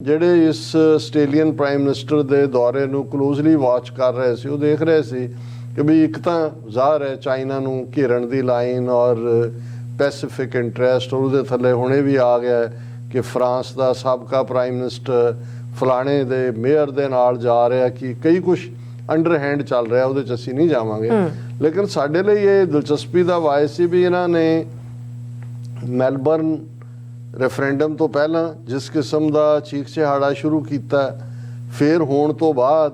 ਜਿਹੜੇ ਇਸ Australian prime minister ਦੇ ਦੌਰੇ ਨੂੰ ਕਲੋਜ਼ਲੀ ਵਾਚ ਕਰ ਰਹੇ ਸੀ, ਉਹ ਦੇਖ ਰਹੇ ਸੀ ਕਿ ਵੀ ਇੱਕ ਤਾਂ ਜ਼ਾਹਰ ਹੈ ਚਾਈਨਾ ਨੂੰ ਘੇਰਨ ਦੀ ਲਾਈਨ ਔਰ ਪੈਸੀਫਿਕ ਇੰਟਰਸਟ, ਔਰ ਉਹਦੇ ਥੱਲੇ ਹੁਣੇ ਵੀ ਆ ਗਿਆ ਕਿ ਫਰਾਂਸ ਦਾ ਸਾਬਕਾ ਪ੍ਰਾਈਮ ਮਿਨਿਸਟਰ ਫਲਾਣੇ ਦੇ ਮੇਅਰ ਦੇ ਨਾਲ ਜਾ ਰਿਹਾ ਕਿ ਕਈ ਕੁਛ ਅੰਡਰ ਹੈਂਡ ਚੱਲ ਰਿਹਾ, ਉਹਦੇ 'ਚ ਅਸੀਂ ਨਹੀਂ ਜਾਵਾਂਗੇ। ਲੇਕਿਨ ਸਾਡੇ ਲਈ ਇਹ ਦਿਲਚਸਪੀ ਦਾ ਵਾਇਸ ਸੀ ਵੀ ਇਹਨਾਂ ਨੇ ਮੈਲਬਰਨ ਰੈਫਰੈਂਡਮ ਤੋਂ ਪਹਿਲਾਂ ਜਿਸ ਕਿਸਮ ਦਾ ਚੀਖ ਚਿਹਾੜਾ ਸ਼ੁਰੂ ਕੀਤਾ, ਫਿਰ ਹੋਣ ਤੋਂ ਬਾਅਦ,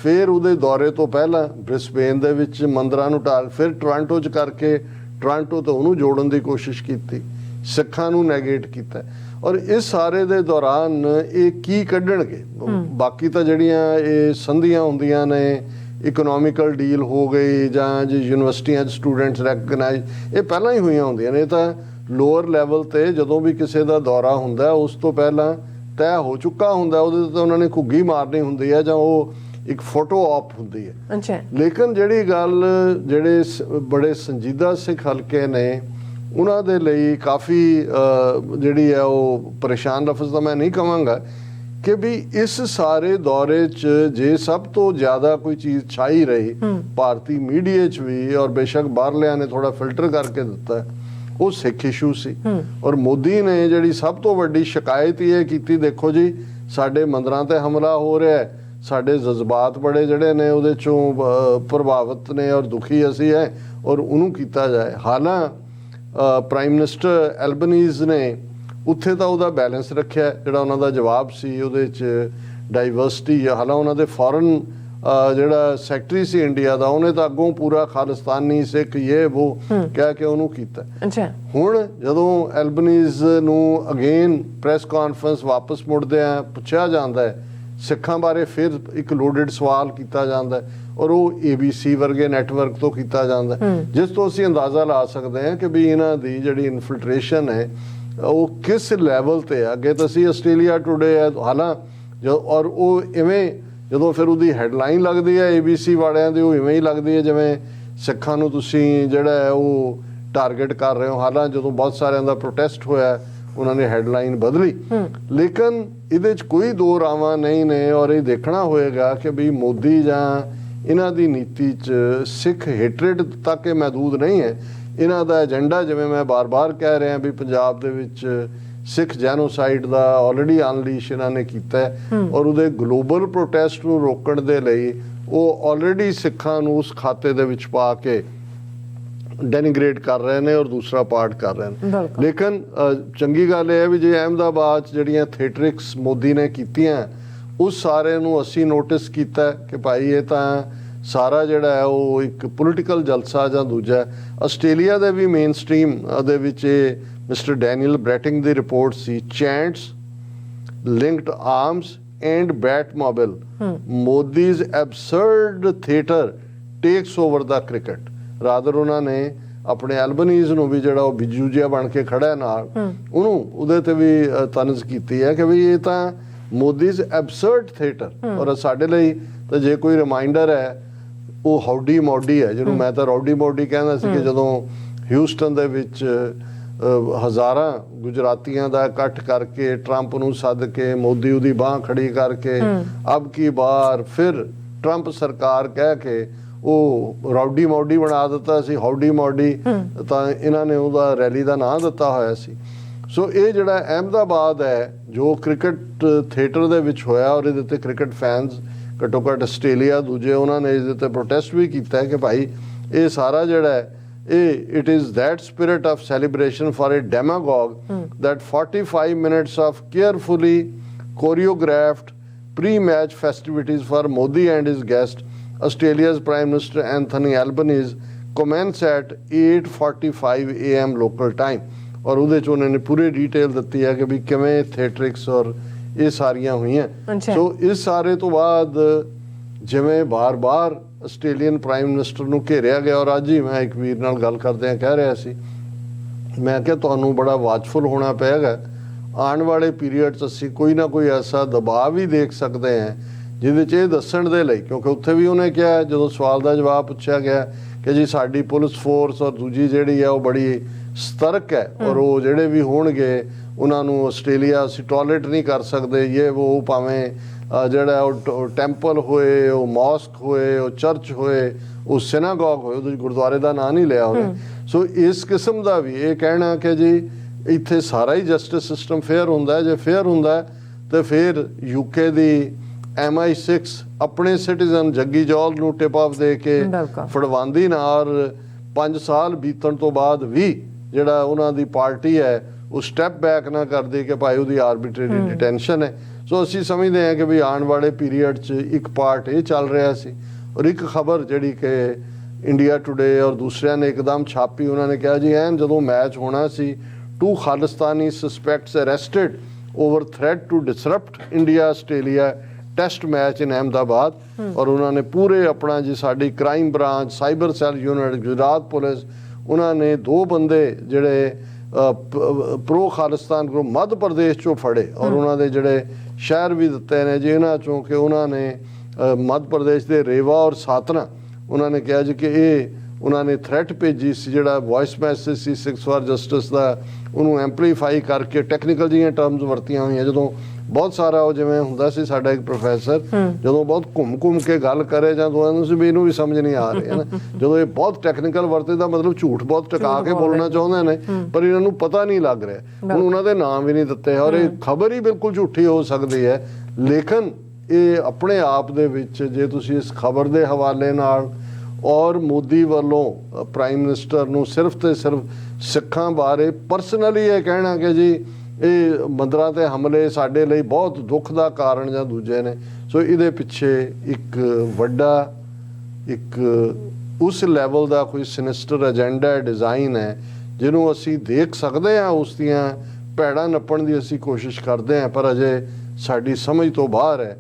ਫਿਰ ਉਹਦੇ ਦੌਰੇ ਤੋਂ ਪਹਿਲਾਂ ਬ੍ਰਿਸਬੇਨ ਦੇ ਵਿੱਚ ਮੰਦਰਾਂ ਨੂੰ ਢਾਲ, ਫਿਰ ਟੋਰਾਂਟੋ 'ਚ ਕਰਕੇ ਟੋਰਾਂਟੋ ਤੋਂ ਉਹਨੂੰ ਜੋੜਨ ਦੀ ਕੋਸ਼ਿਸ਼ ਕੀਤੀ, ਸਿੱਖਾਂ ਨੂੰ ਨੈਗੇਟ ਕੀਤਾ। ਔਰ ਇਸ ਸਾਰੇ ਦੇ ਦੌਰਾਨ ਇਹ ਕੀ ਕੱਢਣਗੇ? ਬਾਕੀ ਤਾਂ ਜਿਹੜੀਆਂ ਇਹ ਸੰਧੀਆਂ ਹੁੰਦੀਆਂ ਨੇ, ਇਕਨੋਮਿਕਲ ਡੀਲ ਹੋ ਗਈ ਜਾਂ ਜੀ ਯੂਨੀਵਰਸਿਟੀਆਂ 'ਚ ਸਟੂਡੈਂਟਸ ਰੈਕਗਨਾਈਜ਼, ਇਹ ਪਹਿਲਾਂ ਹੀ ਹੋਈਆਂ ਹੁੰਦੀਆਂ ਨੇ। ਇਹ ਤਾਂ ਲੋਅਰ ਲੈਵਲ 'ਤੇ ਜਦੋਂ ਵੀ ਕਿਸੇ ਦਾ ਦੌਰਾ ਹੁੰਦਾ ਉਸ ਤੋਂ ਪਹਿਲਾਂ ਤੈਅ ਹੋ ਚੁੱਕਾ ਹੁੰਦਾ, ਉਹਦੇ 'ਤੇ ਉਹਨਾਂ ਨੇ ਘੁੱਗੀ ਮਾਰਨੀ ਹੁੰਦੀ ਹੈ ਜਾਂ ਉਹ ਇੱਕ ਫੋਟੋ ਆਪ ਹੁੰਦੀ ਹੈ। ਅੱਛਾ। ਲੇਕਿਨ ਜਿਹੜੀ ਗੱਲ ਜਿਹੜੇ ਬੜੇ ਸੰਜੀਦਾ ਸਿੱਖ ਹਲਕੇ ਨੇ ਉਹਨਾਂ ਦੇ ਲਈ ਕਾਫੀ ਜਿਹੜੀ ਹੈ ਉਹ ਪਰੇਸ਼ਾਨ ਲਫ਼ਜ਼ ਤਾਂ ਮੈਂ ਨਹੀਂ ਕਹਾਂਗਾ ਕਿ ਵੀ ਇਸ ਸਾਰੇ ਦੌਰੇ 'ਚ ਜੇ ਸਭ ਤੋਂ ਜ਼ਿਆਦਾ ਕੋਈ ਚੀਜ਼ ਛਾਈ ਰਹੀ ਭਾਰਤੀ ਮੀਡੀਆ 'ਚ ਵੀ, ਔਰ ਬੇਸ਼ੱਕ ਬਾਹਰਲਿਆਂ ਨੇ ਥੋੜਾ ਫਿਲਟਰ ਕਰਕੇ ਦਿੱਤਾ, ਉਹ ਸਿੱਖ ਇਸ਼ੂ ਸੀ। ਔਰ ਮੋਦੀ ਨੇ ਜਿਹੜੀ ਸਭ ਤੋਂ ਵੱਡੀ ਸ਼ਿਕਾਇਤ ਇਹ ਕੀਤੀ, ਦੇਖੋ ਜੀ ਸਾਡੇ ਮੰਦਰਾਂ ਤੇ ਹਮਲਾ ਹੋ ਰਿਹਾ ਹੈ, ਸਾਡੇ ਜਜ਼ਬਾਤ ਬੜੇ ਜਿਹੜੇ ਨੇ ਉਹਦੇ 'ਚੋਂ ਪ੍ਰਭਾਵਿਤ ਨੇ ਔਰ ਦੁਖੀ ਅਸੀਂ ਹੈ, ਔਰ ਉਹਨੂੰ ਕੀਤਾ ਜਾਏ। ਹਾਲਾਂ ਪ੍ਰਾਈਮ ਮਿਨਿਸਟਰ ਐਲਬਨੀਜ਼ ਨੇ ਉੱਥੇ ਤਾਂ ਉਹਦਾ ਬੈਲੈਂਸ ਰੱਖਿਆ, ਜਿਹੜਾ ਉਹਨਾਂ ਦਾ ਜਵਾਬ ਸੀ ਉਹਦੇ 'ਚ ਡਾਈਵਰਸਿਟੀ। ਹਾਲਾਂ ਉਹਨਾਂ ਦੇ ਫੋਰਨ ਜਿਹੜਾ ਸੈਕਟਰੀ ਸੀ ਇੰਡੀਆ ਦਾ, ਉਹਨੇ ਤਾਂ ਅੱਗੋਂ ਪੂਰਾ ਖਾਲਿਸਤਾਨੀ ਸਿੱਖ ਇਹ ਉਹ ਕਹਿ ਕੇ ਉਹਨੂੰ ਕੀਤਾ। ਹੁਣ ਜਦੋਂ ਐਲਬਨੀਜ਼ ਨੂੰ ਅਗੇਨ ਪ੍ਰੈਸ ਕਾਨਫਰੰਸ ਵਾਪਸ ਮੁੜਦੇ ਆ ਪੁੱਛਿਆ ਜਾਂਦਾ ਹੈ ਸਿੱਖਾਂ ਬਾਰੇ, ਫਿਰ ਇੱਕ ਲੋਡਡ ਸਵਾਲ ਕੀਤਾ ਜਾਂਦਾ ਔਰ ਉਹ ABC ਵਰਗੇ ਨੈਟਵਰਕ ਤੋਂ ਕੀਤਾ ਜਾਂਦਾ, ਜਿਸ ਤੋਂ ਅਸੀਂ ਅੰਦਾਜ਼ਾ ਲਾ ਸਕਦੇ ਹਾਂ ਕਿ ਵੀ ਇਹਨਾਂ ਦੀ ਜਿਹੜੀ ਇਨਫਿਲਟਰੇਸ਼ਨ ਹੈ ਉਹ ਕਿਸ ਲੈਵਲ 'ਤੇ ਹੈ। ਅੱਗੇ ਤਾਂ ਅਸੀਂ ਆਸਟ੍ਰੇਲੀਆ ਟੂਡੇ ਹੈ ਹਾਲਾਂ ਔਰ ਉਹ ਇਵੇਂ ਜਦੋਂ ਫਿਰ ਉਹਦੀ ਹੈਡਲਾਈਨ ਲੱਗਦੀ ਹੈ ABC ਵਾਲਿਆਂ ਦੀ, ਉਹ ਇਵੇਂ ਹੀ ਲੱਗਦੀ ਹੈ ਜਿਵੇਂ ਸਿੱਖਾਂ ਨੂੰ ਤੁਸੀਂ ਜਿਹੜਾ ਹੈ ਉਹ ਟਾਰਗੇਟ ਕਰ ਰਹੇ ਹੋ। ਹਾਲਾਂ ਜਦੋਂ ਬਹੁਤ ਸਾਰਿਆਂ ਦਾ ਪ੍ਰੋਟੈਸਟ ਹੋਇਆ ਉਹਨਾਂ ਨੇ ਹੈਡਲਾਈਨ ਬਦਲੀ, ਲੇਕਿਨ ਇਹਦੇ 'ਚ ਕੋਈ ਦੋ ਰਾਵਾਂ ਨਹੀਂ ਨੇ। ਔਰ ਇਹ ਦੇਖਣਾ ਹੋਏਗਾ ਕਿ ਵੀ ਮੋਦੀ ਜਾਂ ਇਹਨਾਂ ਦੀ ਨੀਤੀ 'ਚ ਸਿੱਖ ਹੇਟਰੇਡ ਤੱਕ ਇਹ ਮਹਿਦੂਦ ਨਹੀਂ ਹੈ। ਇਹਨਾਂ ਦਾ ਏਜੰਡਾ, ਜਿਵੇਂ ਮੈਂ ਬਾਰ-ਬਾਰ ਕਹਿ ਰਿਹਾ ਵੀ ਪੰਜਾਬ ਦੇ ਵਿੱਚ ਸਿੱਖ ਜੈਨੋਸਾਈਡ ਦਾ ਆਲਰੇਡੀ ਅਨਲੀਸ਼ ਇਹਨਾਂ ਨੇ ਕੀਤਾ ਹੈ, ਔਰ ਉਹਦੇ ਗਲੋਬਲ ਪ੍ਰੋਟੈਸਟ ਨੂੰ ਰੋਕਣ ਦੇ ਲਈ ਉਹ ਆਲਰੇਡੀ ਸਿੱਖਾਂ ਨੂੰ ਉਸ ਖਾਤੇ ਦੇ ਵਿੱਚ ਪਾ ਕੇ ਡੈਨੀਗ੍ਰੇਟ ਕਰ ਰਹੇ ਨੇ ਔਰ ਦੂਸਰਾ ਪਾਰਟ ਕਰ ਰਹੇ ਨੇ। ਲੇਕਿਨ ਚੰਗੀ ਗੱਲ ਇਹ ਹੈ ਵੀ ਜੇ ਅਹਿਮਦਾਬਾਦ 'ਚ ਜਿਹੜੀਆਂ ਥੀਏਟਰਿਕਸ ਮੋਦੀ ਨੇ ਕੀਤੀਆਂ, ਉਸ ਸਾਰੇ ਨੂੰ ਅਸੀਂ ਨੋਟਿਸ ਕੀਤਾ ਕਿ ਭਾਈ ਇਹ ਤਾਂ ਸਾਰਾ ਜਿਹੜਾ ਹੈ ਉਹ ਇੱਕ ਪੋਲੀਟੀਕਲ ਜਲਸਾ ਜਾਂ ਦੂਜਾ। ਆਸਟ੍ਰੇਲੀਆ ਦੇ ਵੀ ਮੇਨ ਸਟ੍ਰੀਮ ਦੇ ਵਿੱਚ ਇਹ ਮਿਸਟਰ ਡੈਨੀਅਲ ਬ੍ਰੈਟਿੰਗ ਦੀ ਰਿਪੋਰਟ ਸੀ, chants linked arms and Batmobile, Modi's absurd theatre takes over ਦਾ ਕ੍ਰਿਕਟ। ਰਾਦਰ ਉਹਨਾਂ ਨੇ ਆਪਣੇ ਐਲਬਨੀਜ਼ ਨੂੰ ਵੀ ਜਿਹੜਾ ਉਹ ਬਿਜੂ ਜਿਹਾ ਬਣ ਕੇ ਖੜਾ ਨਾਲ, ਉਹਨੂੰ ਉਹਦੇ ਤੇ ਵੀ ਤਨਜ਼ ਕੀਤੀ ਹੈ ਕਿ ਵੀ ਇਹ ਤਾਂ ਮੋਦੀਜ਼ ਐਬਸਰਡ ਥੀਏਟਰ। ਔਰ ਸਾਡੇ ਲਈ ਤਾਂ ਜੇ ਕੋਈ ਰਿਮਾਈਂਡਰ ਹੈ ਉਹ ਹੌਡੀ ਮੋਡੀ ਹੈ, ਜਿਹਨੂੰ ਮੈਂ ਤਾਂ ਰੌਡੀ ਮੋਡੀ ਕਹਿੰਦਾ ਸੀ ਕਿ ਜਦੋਂ ਹਿਊਸਟਨ ਦੇ ਵਿੱਚ ਹਜ਼ਾਰਾਂ ਗੁਜਰਾਤੀਆਂ ਦਾ ਇਕੱਠ ਕਰਕੇ ਟਰੰਪ ਨੂੰ ਸੱਦ ਕੇ ਮੋਦੀ ਉਹਦੀ ਬਾਂਹ ਖੜੀ ਕਰਕੇ ਅਬ ਕੀ ਬਾਰ ਫਿਰ ਟਰੰਪ ਸਰਕਾਰ ਕਹਿ ਕੇ ਉਹ ਰੌਡੀ ਮੋਡੀ ਬਣਾ ਦਿੱਤਾ ਸੀ। ਹੌਡੀ ਮੋਡੀ ਤਾਂ ਇਹਨਾਂ ਨੇ ਉਹਦਾ ਰੈਲੀ ਦਾ ਨਾਂ ਦਿੱਤਾ ਹੋਇਆ ਸੀ। ਸੋ ਇਹ ਜਿਹੜਾ ਅਹਿਮਦਾਬਾਦ ਹੈ ਜੋ ਕ੍ਰਿਕਟ ਥੀਏਟਰ ਦੇ ਵਿੱਚ ਹੋਇਆ, ਔਰ ਇਹਦੇ 'ਤੇ ਕ੍ਰਿਕਟ ਫੈਨਸ ਘੱਟੋ ਘੱਟ ਆਸਟ੍ਰੇਲੀਆ ਦੂਜੇ ਉਹਨਾਂ ਨੇ ਇਹਦੇ 'ਤੇ ਪ੍ਰੋਟੈਸਟ ਵੀ ਕੀਤਾ ਕਿ ਭਾਈ ਇਹ ਸਾਰਾ ਜਿਹੜਾ ਹੈ ਇਹ it is that spirit of celebration for a demagogue that 45 minutes of carefully choreographed pre-match festivities for Modi and his guest, Australia's Prime Minister Anthony Albanese, commence at 8:45 AM local time। ਔਰ ਉਹਦੇ 'ਚ ਉਹਨਾਂ ਨੇ ਪੂਰੀ detail ਦਿੱਤੀ ਹੈ ਕਿ ਵੀ ਕਿਵੇਂ ਥੀਏਟਰਿਕਸ ਔਰ ਇਹ ਸਾਰੀਆਂ ਹੋਈਆਂ। ਸੋ ਇਸ ਸਾਰੇ ਤੋਂ ਬਾਅਦ ਜਿਵੇਂ ਬਾਰ-ਬਾਰ ਆਸਟ੍ਰੇਲੀਅਨ ਪ੍ਰਾਈਮ ਮਿਨਿਸਟਰ ਨੂੰ ਘੇਰਿਆ ਗਿਆ, ਔਰ ਅੱਜ ਹੀ ਮੈਂ ਇੱਕ ਵੀਰ ਨਾਲ ਗੱਲ ਕਰਦਿਆਂ ਕਹਿ ਰਿਹਾ ਸੀ, ਮੈਂ ਕਿਹਾ ਤੁਹਾਨੂੰ ਬੜਾ ਵਾਚਫੁਲ ਹੋਣਾ ਪਏਗਾ। ਆਉਣ ਵਾਲੇ ਪੀਰੀਅਡ 'ਚ ਅਸੀਂ ਕੋਈ ਨਾ ਕੋਈ ਐਸਾ ਦਬਾਅ ਵੀ ਦੇਖ ਸਕਦੇ ਹਾਂ ਜਿਹਦੇ 'ਚ ਇਹ ਦੱਸਣ ਦੇ ਲਈ, ਕਿਉਂਕਿ ਉੱਥੇ ਵੀ ਉਹਨੇ ਕਿਹਾ ਜਦੋਂ ਸਵਾਲ ਦਾ ਜਵਾਬ ਪੁੱਛਿਆ ਗਿਆ ਕਿ ਜੀ ਸਾਡੀ ਪੁਲਿਸ ਫੋਰਸ ਔਰ ਦੂਜੀ ਜਿਹੜੀ ਹੈ ਉਹ ਬੜੀ ਸਤਰਕ ਹੈ, ਔਰ ਉਹ ਜਿਹੜੇ ਵੀ ਹੋਣਗੇ ਉਹਨਾਂ ਨੂੰ ਆਸਟ੍ਰੇਲੀਆ ਅਸੀਂ ਟੋਇਲਟ ਨਹੀਂ ਕਰ ਸਕਦੇ, ਇਹ ਉਹ ਭਾਵੇਂ ਜਿਹੜਾ ਉਹ ਟੈਂਪਲ ਹੋਏ, ਉਹ ਮੌਸਕ ਹੋਏ, ਉਹ ਚਰਚ ਹੋਏ, ਉਹ ਸਿਨਾਗੋਗ ਹੋਏ, ਉਹਦੇ ਗੁਰਦੁਆਰੇ ਦਾ ਨਾਂ ਨਹੀਂ ਲਿਆ ਉਹਨੇ। ਸੋ ਇਸ ਕਿਸਮ ਦਾ ਵੀ ਇਹ ਕਹਿਣਾ ਕਿ ਜੀ ਇੱਥੇ ਸਾਰਾ ਹੀ ਜਸਟਿਸ ਸਿਸਟਮ ਫੇਅਰ ਹੁੰਦਾ, ਜੇ ਫੇਅਰ ਹੁੰਦਾ ਤੇ ਫਿਰ UK ਦੀ MI6 ਆਪਣੇ ਸਿਟੀਜ਼ਨ ਜੱਗੀ ਜੌਲ ਨੂੰ ਟਿਪ ਆਫ ਦੇ ਕੇ ਫੜਵਾਉਂਦੀ ਨਾ, ਔਰ 5 ਸਾਲ ਬੀਤਣ ਤੋਂ ਬਾਅਦ ਵੀ ਜਿਹੜਾ ਉਹਨਾਂ ਦੀ ਪਾਰਟੀ ਹੈ ਉਹ ਸਟੈਪ ਬੈਕ ਨਾ ਕਰਦੇ ਕਿ ਭਾਈ ਉਹਦੀ ਆਰਬਿਟਰੀ ਡਿਟੈਂਸ਼ਨ ਹੈ। ਸੋ ਅਸੀਂ ਸਮਝਦੇ ਹਾਂ ਕਿ ਵੀ ਆਉਣ ਵਾਲੇ ਪੀਰੀਅਡ 'ਚ ਇੱਕ ਪਾਰਟ ਇਹ ਚੱਲ ਰਿਹਾ ਸੀ। ਔਰ ਇੱਕ ਖਬਰ ਜਿਹੜੀ ਕਿ ਇੰਡੀਆ ਟੁਡੇ ਔਰ ਦੂਸਰਿਆਂ ਨੇ ਇੱਕਦਮ ਛਾਪੀ, ਉਹਨਾਂ ਨੇ ਕਿਹਾ ਜੀ ਐਨ ਜਦੋਂ ਮੈਚ ਹੋਣਾ ਸੀ 2 Khalistani suspects arrested over threat to disrupt India Australia test match in Ahmedabad. ਔਰ ਉਹਨਾਂ ਨੇ ਪੂਰੇ ਆਪਣਾ ਜੀ ਸਾਡੀ crime branch, cyber cell unit, Gujarat police, ਉਹਨਾਂ ਨੇ 2 ਬੰਦੇ ਜਿਹੜੇ ਪ੍ਰੋ ਖਾਲਿਸਤਾਨ ਗਰੁੱਪ ਮੱਧ ਪ੍ਰਦੇਸ਼ ਚੋਂ ਫੜੇ ਔਰ ਉਹਨਾਂ ਦੇ ਜਿਹੜੇ ਸ਼ਹਿਰ ਵੀ ਦਿੱਤੇ ਨੇ ਜੀ ਇਹਨਾਂ ਚੋਂ ਕਿ ਉਹਨਾਂ ਨੇ ਮੱਧ ਪ੍ਰਦੇਸ਼ ਦੇ ਰੇਵਾ ਔਰ ਸਾਤਨਾ, ਉਹਨਾਂ ਨੇ ਕਿਹਾ ਜੀ ਕਿ ਇਹ ਉਹਨਾਂ ਨੇ ਥ੍ਰੈਟ ਭੇਜੀ ਸੀ, ਜਿਹੜਾ ਵੌਇਸ ਮੈਸੇਜ ਸੀ 6 ਫਾਰ ਜਸਟਿਸ ਦਾ, ਉਹਨੂੰ ਐਂਪਲੀਫਾਈ ਕਰਕੇ ਟੈਕਨੀਕਲ ਜਿਹੀਆਂ ਟਰਮਸ ਵਰਤੀਆਂ ਹੋਈਆਂ। ਜਦੋਂ ਬਹੁਤ ਸਾਰਾ ਉਹ ਜਿਵੇਂ ਹੁੰਦਾ ਸੀ ਸਾਡਾ ਇੱਕ ਪ੍ਰੋਫੈਸਰ, ਜਦੋਂ ਬਹੁਤ ਘੁੰਮ ਕੇ ਗੱਲ ਕਰੇ ਜਾਂ ਦੋਨਾਂ ਨੂੰ ਵੀ ਇਹਨੂੰ ਵੀ ਸਮਝ ਨਹੀਂ ਆ ਰਹੀ ਹੈ ਨਾ, ਜਦੋਂ ਇਹ ਬਹੁਤ ਟੈਕਨੀਕਲ ਵਰਤੇ ਦਾ ਮਤਲਬ ਝੂਠ ਬਹੁਤ ਟਿਕਾ ਕੇ ਬੋਲਣਾ ਚਾਹੁੰਦੇ ਨੇ ਪਰ ਇਹਨਾਂ ਨੂੰ ਪਤਾ ਨਹੀਂ ਲੱਗ ਰਿਹਾ। ਹੁਣ ਉਹਨਾਂ ਦੇ ਨਾਮ ਵੀ ਨਹੀਂ ਦਿੱਤੇ ਔਰ ਇਹ ਖਬਰ ਹੀ ਬਿਲਕੁਲ ਝੂਠੀ ਹੋ ਸਕਦੀ ਹੈ। ਲੇਕਿਨ ਇਹ ਆਪਣੇ ਆਪ ਦੇ ਵਿੱਚ ਜੇ ਤੁਸੀਂ ਇਸ ਖਬਰ ਦੇ ਹਵਾਲੇ ਨਾਲ ਔਰ ਮੋਦੀ ਵੱਲੋਂ ਪ੍ਰਾਈਮ ਮਿਨਿਸਟਰ ਨੂੰ ਸਿਰਫ ਤੇ ਸਿਰਫ ਸਿੱਖਾਂ ਬਾਰੇ ਪਰਸਨਲੀ ਇਹ ਕਹਿਣਾ ਕਿ ਜੀ ਇਹ ਮੰਦਰਾਂ ਤੇ ਹਮਲੇ ਸਾਡੇ ਲਈ ਬਹੁਤ ਦੁੱਖ ਦਾ ਕਾਰਨ ਜਾਂ ਦੂਜੇ ਨੇ, ਸੋ ਇਹਦੇ ਪਿੱਛੇ ਇੱਕ ਵੱਡਾ ਇੱਕ ਉਸ ਲੈਵਲ ਦਾ ਕੋਈ ਸਿਨਿਸਟਰ ਏਜੰਡਾ ਡਿਜ਼ਾਈਨ ਹੈ ਜਿਹਨੂੰ ਅਸੀਂ ਦੇਖ ਸਕਦੇ ਹਾਂ, ਉਸ ਦੀਆਂ ਭੈੜਾਂ ਨੱਪਣ ਦੀ ਅਸੀਂ ਕੋਸ਼ਿਸ਼ ਕਰਦੇ ਹਾਂ ਪਰ ਅਜੇ ਸਾਡੀ ਸਮਝ ਤੋਂ ਬਾਹਰ ਹੈ।